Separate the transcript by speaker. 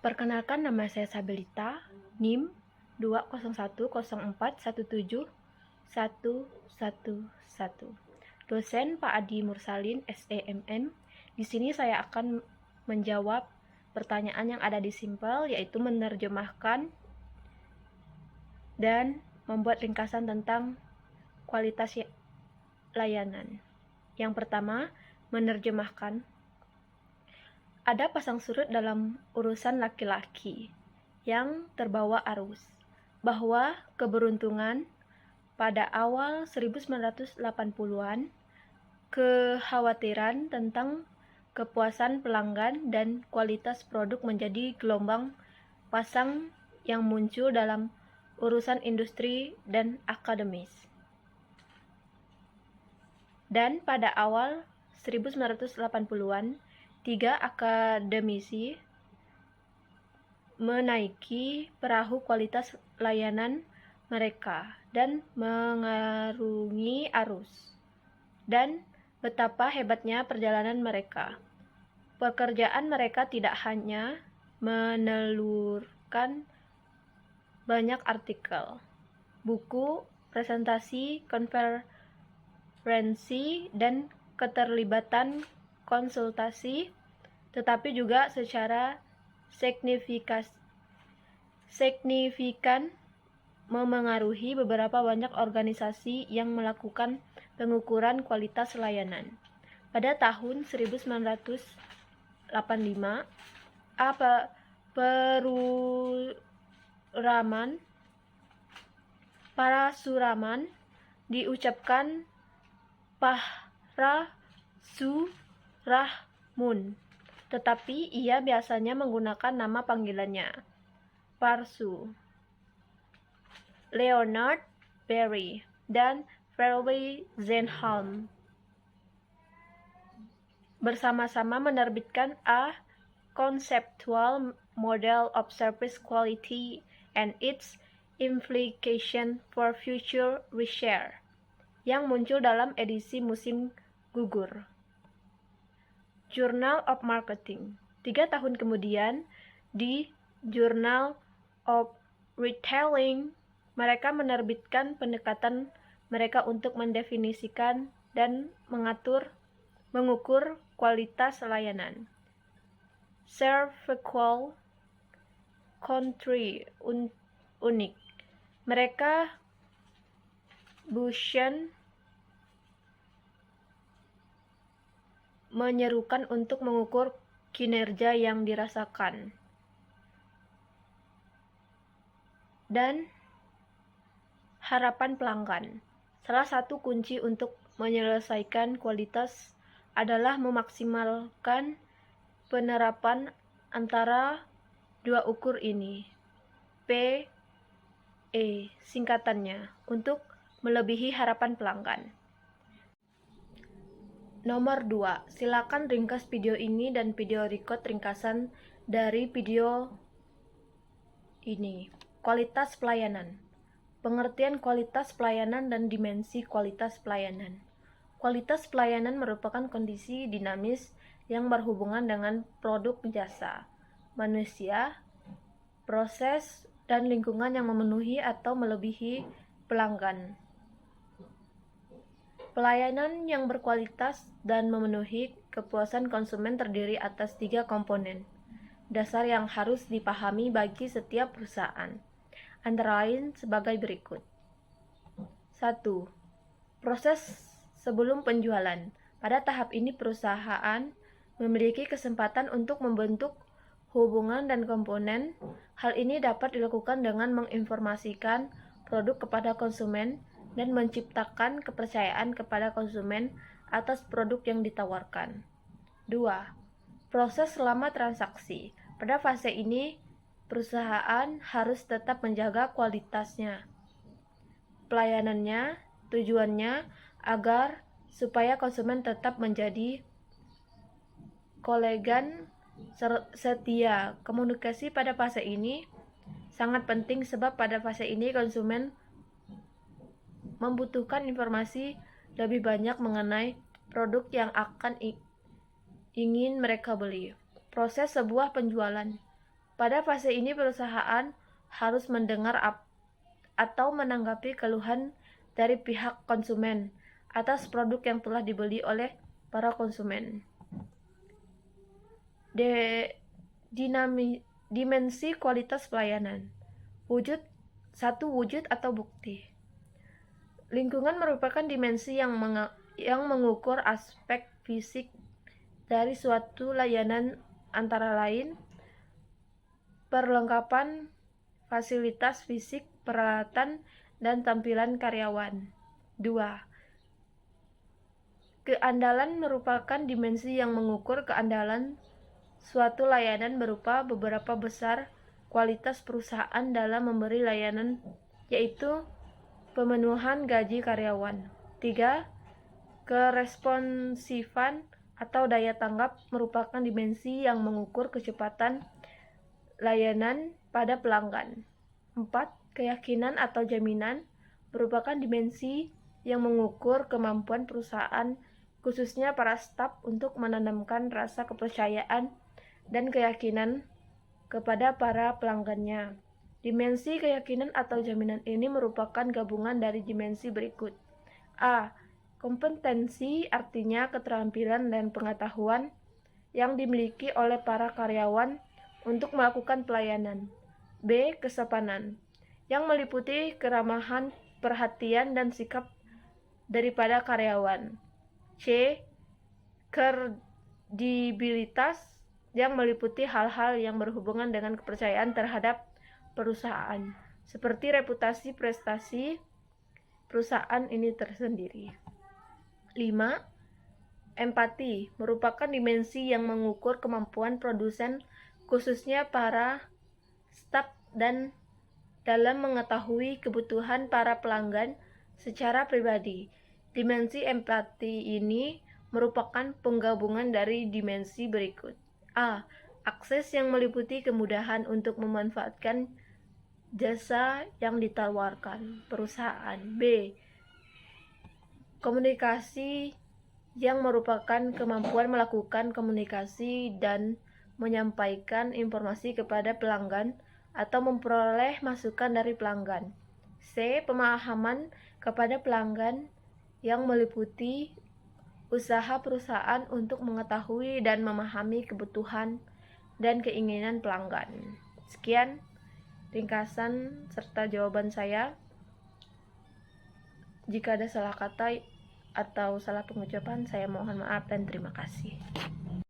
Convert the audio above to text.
Speaker 1: Perkenalkan, nama saya Sabelita, NIM 20101717111. Dosen Pak Adi Mursalin, SEMM. Di sini saya akan menjawab pertanyaan yang ada di Simpel, yaitu menerjemahkan dan membuat ringkasan tentang kualitas layanan. Yang pertama, menerjemahkan. Ada pasang surut dalam urusan laki-laki yang terbawa arus, bahwa keberuntungan pada awal 1980-an, kekhawatiran tentang kepuasan pelanggan dan kualitas produk menjadi gelombang pasang yang muncul dalam urusan industri dan akademis. Dan pada awal 1980-an, 3 akademisi menaiki perahu kualitas layanan mereka dan mengarungi arus. Dan betapa hebatnya perjalanan mereka. Pekerjaan mereka tidak hanya menelurkan banyak artikel, buku, presentasi, konferensi, dan keterlibatan konsultasi, tetapi juga secara signifikan memengaruhi beberapa banyak organisasi yang melakukan pengukuran kualitas layanan. Pada tahun 1985, Parasuraman diucapkan Rahmun, tetapi ia biasanya menggunakan nama panggilannya, Parsu. Leonard Berry dan Farley Zenholm bersama-sama menerbitkan A Conceptual Model of Service Quality and its Implication for Future Research, yang muncul dalam edisi musim gugur Journal of Marketing. 3 tahun kemudian, di Journal of Retailing, mereka menerbitkan pendekatan mereka untuk mendefinisikan dan mengukur kualitas layanan. Cervical Country unik. Mereka Bushen menyerukan untuk mengukur kinerja yang dirasakan dan harapan pelanggan. Salah satu kunci untuk menyelesaikan kualitas adalah memaksimalkan penerapan antara dua ukur ini, PE singkatannya, untuk melebihi harapan pelanggan. Nomor 2, silakan ringkas video ini dan video record ringkasan dari video ini. Kualitas pelayanan. Pengertian kualitas pelayanan dan dimensi kualitas pelayanan. Kualitas pelayanan merupakan kondisi dinamis yang berhubungan dengan produk jasa, manusia, proses, dan lingkungan yang memenuhi atau melebihi pelanggan. Pelayanan yang berkualitas dan memenuhi kepuasan konsumen terdiri atas 3 komponen dasar yang harus dipahami bagi setiap perusahaan, antara lain sebagai berikut. 1. Proses sebelum penjualan. Pada tahap ini perusahaan memiliki kesempatan untuk membentuk hubungan dan komponen. Hal ini dapat dilakukan dengan menginformasikan produk kepada konsumen dan menciptakan kepercayaan kepada konsumen atas produk yang ditawarkan. 2. Proses selama transaksi. Pada fase ini, perusahaan harus tetap menjaga kualitasnya, pelayanannya, tujuannya agar supaya konsumen tetap menjadi kolegen setia. Komunikasi pada fase ini sangat penting sebab pada fase ini konsumen membutuhkan informasi lebih banyak mengenai produk yang ingin mereka beli. Proses sebuah penjualan. Pada fase ini perusahaan harus mendengar atau menanggapi keluhan dari pihak konsumen atas produk yang telah dibeli oleh para konsumen. Dimensi kualitas pelayanan. Wujud atau bukti. Lingkungan merupakan dimensi yang mengukur aspek fisik dari suatu layanan, antara lain perlengkapan, fasilitas fisik, peralatan, dan tampilan karyawan. 2. Keandalan merupakan dimensi yang mengukur keandalan suatu layanan berupa beberapa besar kualitas perusahaan dalam memberi layanan, yaitu pemenuhan gaji karyawan. 3. Keresponsifan atau daya tanggap merupakan dimensi yang mengukur kecepatan layanan pada pelanggan. 4. Keyakinan atau jaminan merupakan dimensi yang mengukur kemampuan perusahaan, khususnya para staf, untuk menanamkan rasa kepercayaan dan keyakinan kepada para pelanggannya. Dimensi keyakinan atau jaminan ini merupakan gabungan dari dimensi berikut. A. Kompetensi, artinya keterampilan dan pengetahuan yang dimiliki oleh para karyawan untuk melakukan pelayanan. B. Kesopanan, yang meliputi keramahan, perhatian, dan sikap daripada karyawan. C. Kredibilitas, yang meliputi hal-hal yang berhubungan dengan kepercayaan terhadap perusahaan, seperti reputasi prestasi perusahaan ini tersendiri. 5. Empati merupakan dimensi yang mengukur kemampuan produsen, khususnya para staf, dan dalam mengetahui kebutuhan para pelanggan secara pribadi. Dimensi empati ini merupakan penggabungan dari dimensi berikut. A. Akses, yang meliputi kemudahan untuk memanfaatkan jasa yang ditawarkan perusahaan. B. Komunikasi, yang merupakan kemampuan melakukan komunikasi dan menyampaikan informasi kepada pelanggan atau memperoleh masukan dari pelanggan. C. Pemahaman kepada pelanggan, yang meliputi usaha perusahaan untuk mengetahui dan memahami kebutuhan dan keinginan pelanggan. Sekian ringkasan serta jawaban saya. Jika ada salah kata atau salah pengucapan, saya mohon maaf dan terima kasih.